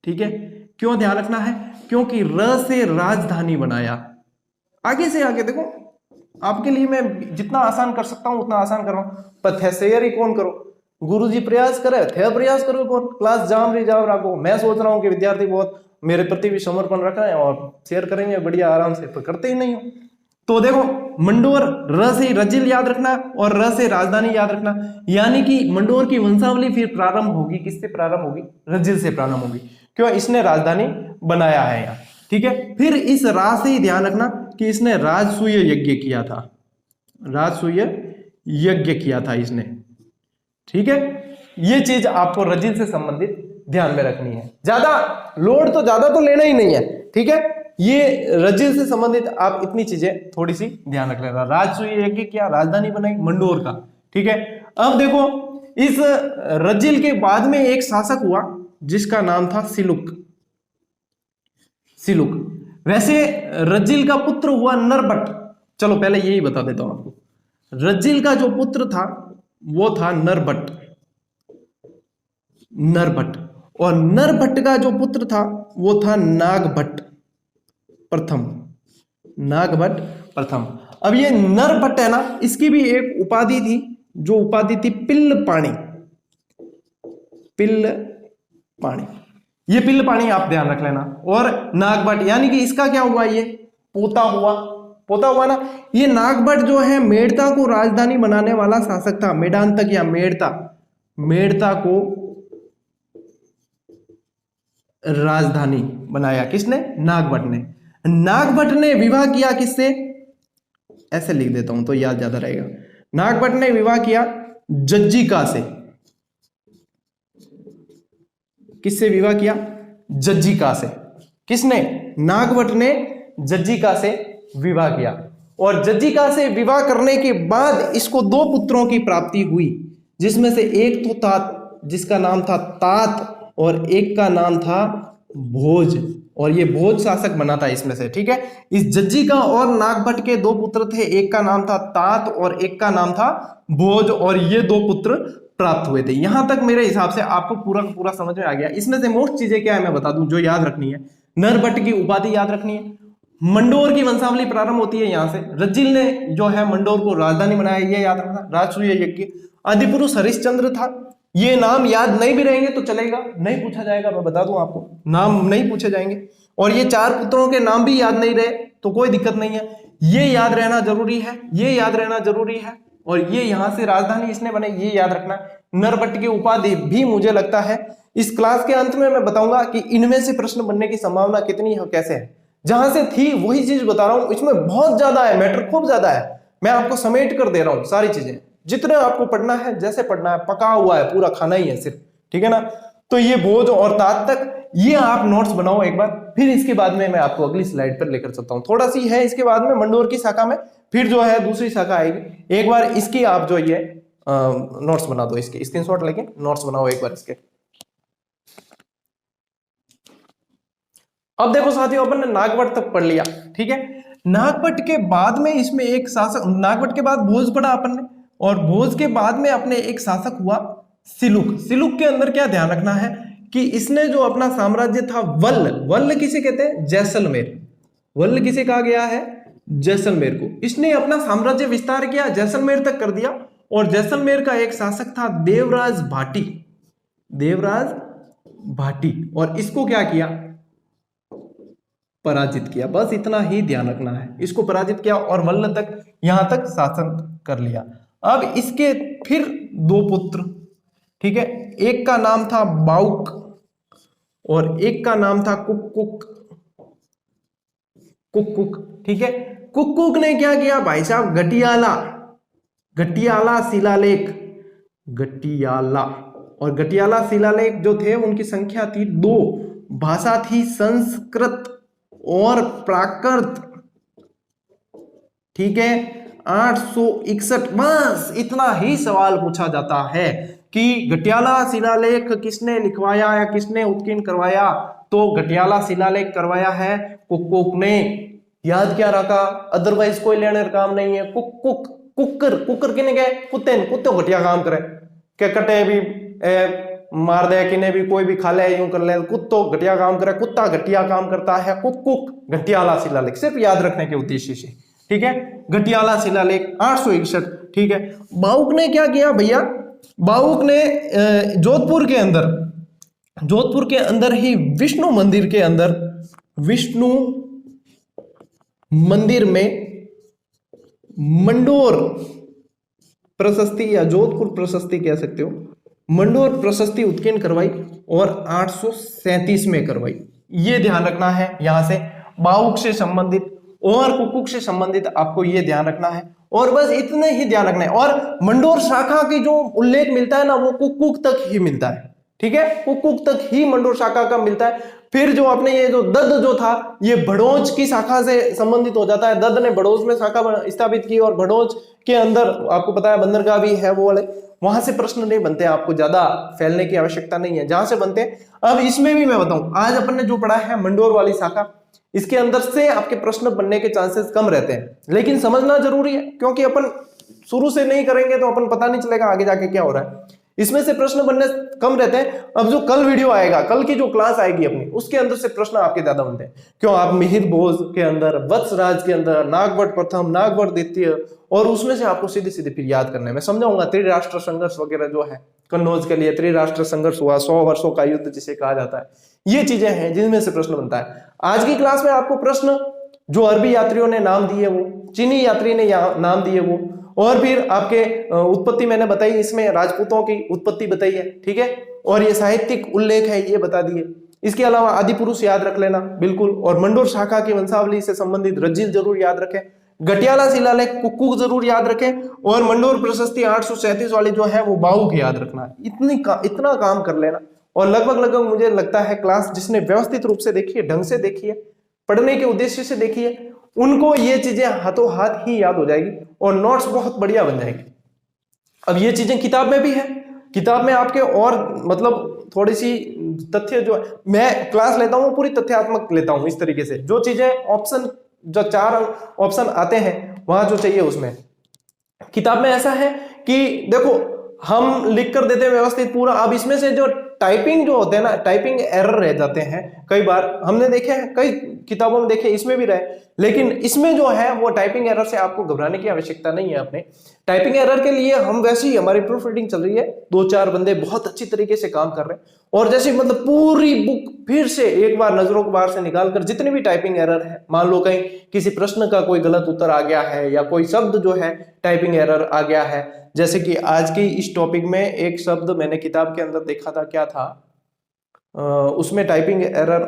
S1: ठीक है, क्यों ध्यान रखना है, क्योंकि र से राजधानी बनाया। आगे से आगे देखो, आपके लिए मैं जितना आसान कर सकता हूं उतना आसान कर रहा हूं, पर थे शेयर ही कौन करो, गुरुजी प्रयास करे, थे प्रयास करो कौन, क्लास जाम रही जाओ रखो। मैं सोच रहा हूं कि विद्यार्थी बहुत मेरे प्रति भी समर्पण रख रहे हैं और शेयर करेंगे बढ़िया आराम से, पर करते ही नहीं हो। तो देखो मंडोर र से रजिल याद रखना और र से राजधानी याद रखना, यानी कि मंडोर की वंशावली फिर प्रारंभ होगी किससे प्रारंभ होगी? रजिल से प्रारंभ होगी। क्यों? इसने राजधानी बनाया है यहाँ, ठीक है। फिर इस रा से ही ध्यान रखना कि इसने राजसूय यज्ञ किया था, राजसूय यज्ञ किया था इसने, ठीक है। ये चीज आपको रजिल से संबंधित ध्यान में रखनी है, ज्यादा लोड तो ज्यादा तो लेना ही नहीं है, ठीक है। ये रजिल से संबंधित आप इतनी चीजें थोड़ी सी ध्यान रख लेना। राजसूय यज्ञ क्या? राजधानी बनाई मंडोर का, ठीक है। अब देखो इस रजिल के बाद में एक शासक हुआ जिसका नाम था सिलुक। सिलुक, वैसे रजिल का पुत्र हुआ नरबट। चलो पहले यही बता देता हूं आपको, रजिल का जो पुत्र था वो था नरबट, नरभट्ट। और नरभट्ट का जो पुत्र था वो था नागभट्ट प्रथम, नागभट्ट प्रथम। अब ये नरभट्ट है ना, इसकी भी एक उपाधि थी, जो उपाधि थी पिल्ल पाणी, पिल्ल पाणी। ये पिल्ल पाणी आप ध्यान रख लेना। और नागभट्ट यानी कि इसका क्या हुआ? ये पोता हुआ, पोता हुआ ना। ये नागभट्ट जो है मेड़ता को राजधानी बनाने वाला शासक था, मेड़ांतक या मेड़ता, मेड़ता को राजधानी बनाया किसने? नागभट्ट ने। नागभट्ट ने विवाह किया किससे? ऐसे लिख देता हूं तो याद ज्यादा रहेगा। नागभट्ट ने विवाह किया जज्जिका से। किससे विवाह किया? जज्जिका से। किसने? नागभट्ट ने जज्जिका से विवाह किया। और जज्जिका से विवाह करने के बाद इसको दो पुत्रों की प्राप्ति हुई, जिसमें से एक तो था जिसका नाम था तात और एक का नाम था भोज। और ये भोज शासक बना था इसमें से, ठीक है। इस जज्जिका और नागभट्ट के दो पुत्र थे, एक का नाम था तात और एक का नाम था भोज, और ये दो पुत्र प्राप्त हुए थे। यहां तक मेरे हिसाब से आपको पूरा का पूरा समझ में आ गया। इसमें से मोस्ट चीजें क्या है मैं बता दूं जो याद रखनी है। नरभट्ट की उपाधि याद रखनी है, मंडोर की वंशावली प्रारंभ होती है यहां से, रजिल ने जो है मंडोर को राजधानी बनाया ये याद रखना, राजसूय यज्ञ, आदिपुरुष हरिश्चंद्र था। ये नाम याद नहीं भी रहेंगे तो चलेगा, नहीं पूछा जाएगा, मैं बता दूं आपको, नाम नहीं पूछे जाएंगे। और ये चार पुत्रों के नाम भी याद नहीं रहे तो कोई दिक्कत नहीं है, ये याद रहना जरूरी है, ये याद रहना जरूरी है। और ये यहां से राजधानी इसने बनाई, ये याद रखना। नरभट्ट की उपाधि भी मुझे लगता है इस क्लास के अंत में मैं बताऊंगा कि इनमें से प्रश्न बनने की संभावना कितनी है, कैसे है। जहां से थी वही चीज बता रहा हूं, इसमें बहुत ज्यादा है, मैटर खूब ज्यादा है, मैं आपको समेट कर दे रहा हूं सारी चीजें। जितने आपको पढ़ना है, जैसे पढ़ना है, पका हुआ है, पूरा खाना ही है सिर्फ, ठीक है ना। तो ये भोज और तात तक ये आप नोट्स बनाओ एक बार, फिर इसके बाद में मैं आपको अगली स्लाइड पर लेकर चलता हूं। थोड़ा सी है इसके बाद में मंडोर की शाखा में, फिर जो है दूसरी शाखा आएगी। एक बार इसकी आप जो ये नोट्स बना दो, इसके स्क्रीनशॉट लेके नोट्स बनाओ एक बार इसके। अब देखो साथियों, अपन ने नागभट्ट तक पढ़ लिया, ठीक है। नागभट्ट के बाद में इसमें एक शासक, नागभट्ट के बाद भोज पढ़ा अपन ने, और भोज के बाद में अपने एक शासक हुआ सिलुक। सिलुक के अंदर क्या ध्यान रखना है कि इसने जो अपना साम्राज्य था वल्ल, वल्ल किसे कहते हैं? जैसलमेर। वल्ल किसे कहा गया है? जैसलमेर को। इसने अपना साम्राज्य विस्तार किया, जैसलमेर तक कर दिया। और जैसलमेर का एक शासक था देवराज भाटी, देवराज भाटी। और इसको क्या किया? पराजित किया। बस इतना ही ध्यान रखना है, इसको पराजित किया और वल्ल तक, यहां तक शासन कर लिया। अब इसके फिर दो पुत्र, ठीक है, एक का नाम था बाउक और एक का नाम था कुक्कुक, कुक्कुक, ठीक है। कुक्कुक ने क्या किया भाई साहब? गटियाला, गटियाला शिलालेख, गटियाला। और गटियाला शिलालेख जो थे उनकी संख्या थी 2, भाषा थी संस्कृत और प्राकृत, ठीक है, 861। बस इतना ही सवाल पूछा जाता है कि गटियाला शिलालेख किसने लिखवाया या किसने उत्कीर्ण करवाया? तो गटियाला शिलालेख करवाया है कुक्कुक ने। याद क्या रखा? अदरवाइज कोई लेने का काम नहीं है। कुक्कुक, कुकर, कुकर किने गए? कुत्ते, कुत्ते घटिया काम करे, के कटे भी मार दे, किने भी कोई भी खा ले, यूं कर ले, कुत्तो घटिया काम करे, कुत्ता घटिया काम करता है। कुक्कुक, गटियाला शिलालेख, सिर्फ याद रखने के उद्देश्य से, ठीक है। गटियाला शिलालेख 861, ठीक है। बाउक ने क्या किया भैया? बाउक ने जोधपुर के अंदर, जोधपुर के अंदर ही विष्णु मंदिर के अंदर, विष्णु मंदिर में मंडोर प्रशस्ति या जोधपुर प्रशस्ति कह सकते हो, मंडोर प्रशस्ति उत्कीर्ण करवाई और 837 में करवाई। ये ध्यान रखना है, यहां से बाहुक से संबंधित और कुकुक से संबंधित आपको ये ध्यान रखना है, और बस इतने ही ध्यान रखना है। और मंडोर शाखा की जो उल्लेख मिलता है ना, वो कुकुक तक ही मिलता है, ठीक है, कुकुक तक ही मंडोर शाखा का मिलता है। फिर जो अपने ये जो दद्द जो था, ये भड़ोज की शाखा से संबंधित हो जाता है। दद्द ने भड़ोज में शाखा स्थापित की, और भड़ोज के अंदर आपको पता है बंदरगाह भी है वो वाले, वहां से प्रश्न नहीं बनते, आपको ज्यादा फैलने की आवश्यकता नहीं है, जहां से बनते हैं। अब इसमें भी मैं बताऊं, आज अपन ने जो पढ़ा है मंडोर वाली शाखा, इसके अंदर से आपके प्रश्न बनने के चांसेस कम रहते हैं, लेकिन समझना जरूरी है, क्योंकि अपन शुरू से नहीं करेंगे तो अपन पता नहीं चलेगा आगे जाके क्या हो रहा है। इसमें से प्रश्न बनने कम रहते हैं। अब जो कल वीडियो आएगा, कल की जो क्लास आएगी अपनी, उसके अंदर से प्रश्न आपके ज्यादा बनते हैं। क्यों? आप मिहिर भोज के अंदर, वत्सराज के अंदर, नागभट्ट प्रथम, नागभट्ट द्वितीय, और उसमें से आपको सीधे सीधे फिर याद करना है। मैं समझाऊंगा त्रिराष्ट्र संघर्ष वगैरह जो है, कन्नौज के लिए त्रिराष्ट्र संघर्ष हुआ, 100 वर्षों का युद्ध जिसे कहा जाता है, ये चीजें हैं जिनमें से प्रश्न बनता है। आज की क्लास में आपको प्रश्न जो अरबी यात्रियों ने नाम दिए वो, चीनी यात्री ने नाम दिए वो, और फिर आपके उत्पत्ति मैंने बताई, इसमें राजपूतों की उत्पत्ति बताई है, ठीक है, और ये साहित्यिक उल्लेख है ये बता दिए। इसके अलावा आदि पुरुष याद रख लेना बिल्कुल, और मंडोर शाखा की वंशावली से संबंधित रज्जिल जरूर याद रखें, गटियाला शिलालेख कुक्कुक जरूर याद रखें, और मंडोर प्रशस्ति 837 वाली जो है वो बाहुक याद रखना। इतना काम कर लेना, और लगभग मुझे लगता है क्लास जिसने व्यवस्थित रूप से देखी है, ढंग से देखी है, पढ़ने के उद्देश्य से देखी है, उनको ये चीजें हाथों हाथ ही याद हो जाएगी और नोट्स बहुत बढ़िया बन जाएंगे। अब ये चीजें किताब में भी है, किताब में आपके और मतलब थोड़ी सी तथ्य जो मैं क्लास लेता हूँ पूरी तथ्यात्मक लेता हूँ, इस तरीके से जो चीजें ऑप्शन जो 4 ऑप्शन आते हैं वहां जो चाहिए उसमें। किताब में ऐसा है कि देखो हम लिख कर देते हैं व्यवस्थित पूरा। अब इसमें से जो टाइपिंग जो होते हैं ना, टाइपिंग एरर रह जाते हैं कई बार, हमने देखे हैं कई किताबों में देखे, इसमें भी रहे, लेकिन इसमें जो है वो टाइपिंग एरर से आपको घबराने की आवश्यकता नहीं है। अपने टाइपिंग एरर के लिए हम वैसे ही, हमारी प्रूफ रीडिंग चल रही है, 2-4 बंदे बहुत अच्छी तरीके से काम कर रहे हैं, और जैसे मतलब पूरी बुक फिर से एक बार नजरों को बाहर से निकालकर जितनी भी टाइपिंग एरर है, मान लो कहीं किसी प्रश्न का कोई गलत उत्तर आ गया है या कोई शब्द जो है टाइपिंग एरर आ गया है, जैसे कि आज की इस टॉपिक में एक शब्द मैंने किताब के अंदर देखा था, क्या था उसमें टाइपिंग एरर,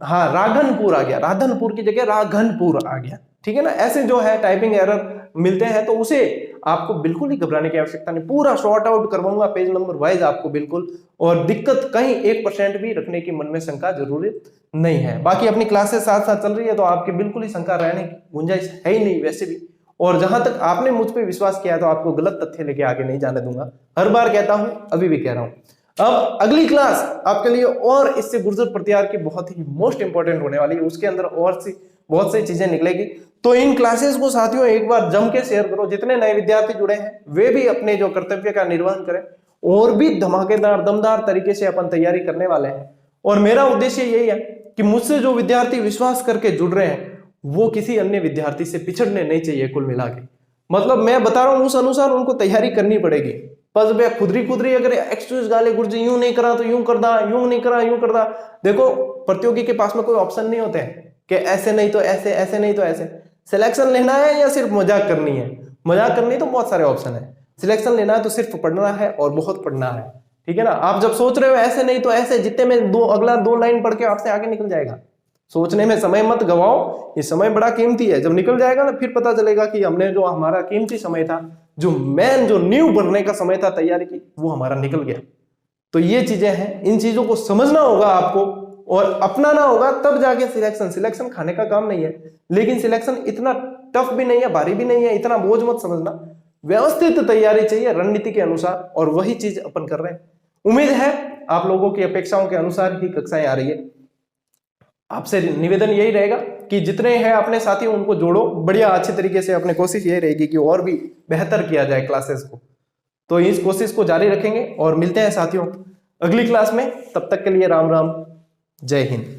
S1: हाँ राधनपुर आ गया, राधनपुर की जगह राघनपुर आ गया, ठीक है ना। ऐसे जो है टाइपिंग एरर मिलते हैं, तो उसे आपको बिल्कुल ही घबराने की आवश्यकता नहीं, पूरा सॉर्ट आउट करवाऊंगा पेज नंबर वाइज आपको बिल्कुल, और दिक्कत कहीं 1% भी रखने की मन में शंका जरूरत नहीं है। बाकी अपनी क्लासेस साथ साथ चल रही है, तो आपकी बिल्कुल ही शंका रहने की गुंजाइश है ही नहीं वैसे भी। और जहां तक आपने मुझ पर विश्वास किया, तो आपको गलत तथ्य लेके आगे नहीं जाने दूंगा, हर बार कहता हूं, अभी भी कह रहा हूं। अब अगली क्लास आपके लिए और इससे गुर्जर प्रतिहार की बहुत ही मोस्ट इंपॉर्टेंट होने वाली है, उसके अंदर और सी बहुत सी चीजें निकलेगी। तो इन क्लासेस को साथियों एक बार जम के शेयर करो, जितने नए विद्यार्थी जुड़े हैं वे भी अपने जो कर्तव्य का निर्वहन करें, और भी धमाकेदार दमदार तरीके से अपन तैयारी करने वाले हैं। और मेरा उद्देश्य यही है कि मुझसे जो विद्यार्थी विश्वास करके जुड़ रहे हैं वो किसी अन्य विद्यार्थी से पिछड़ने नहीं चाहिए। कुल मिला के मतलब मैं बता रहा हूं उस अनुसार उनको तैयारी करनी पड़ेगी। बस वे खुदरी अगर एक्सक्यूज गाले गुरुजी यूं नहीं करा तो यूं कर दा, यूं नहीं करा यूं कर दा। देखो प्रतियोगी के पास में कोई ऑप्शन नहीं होते हैं कि ऐसे नहीं तो ऐसे, ऐसे नहीं तो ऐसे। सिलेक्शन लेना है या सिर्फ मजाक करनी है? मजाक करनी तो बहुत सारे ऑप्शन है, सिलेक्शन लेना है तो सिर्फ पढ़ना है और बहुत पढ़ना है, ठीक है ना। आप जब सोच रहे हो ऐसे नहीं तो ऐसे, जितने में अगला 2 लाइन पढ़ के आपसे आगे निकल जाएगा। सोचने में समय मत गवाओ, ये समय बड़ा कीमती है। जब निकल जाएगा ना फिर पता चलेगा कि हमने जो हमारा कीमती समय था, जो मेन जो नींव भरने का समय था तैयारी की, वो हमारा निकल गया। तो ये चीजें हैं, इन चीजों को समझना होगा आपको और अपनाना होगा, तब जाके सिलेक्शन खाने का काम नहीं है। लेकिन सिलेक्शन इतना टफ भी नहीं है, भारी भी नहीं है, इतना बोझ मत समझना। व्यवस्थित तैयारी चाहिए रणनीति के अनुसार, और वही चीज अपन कर रहे हैं। उम्मीद है आप लोगों की अपेक्षाओं के अनुसार ही कक्षाएं आ रही है। आपसे निवेदन यही रहेगा कि जितने हैं अपने साथी उनको जोड़ो बढ़िया अच्छे तरीके से। अपनी कोशिश यही रहेगी कि और भी बेहतर किया जाए क्लासेस को। तो इस कोशिश को जारी रखेंगे और मिलते हैं साथियों अगली क्लास में। तब तक के लिए राम राम, जय हिंद।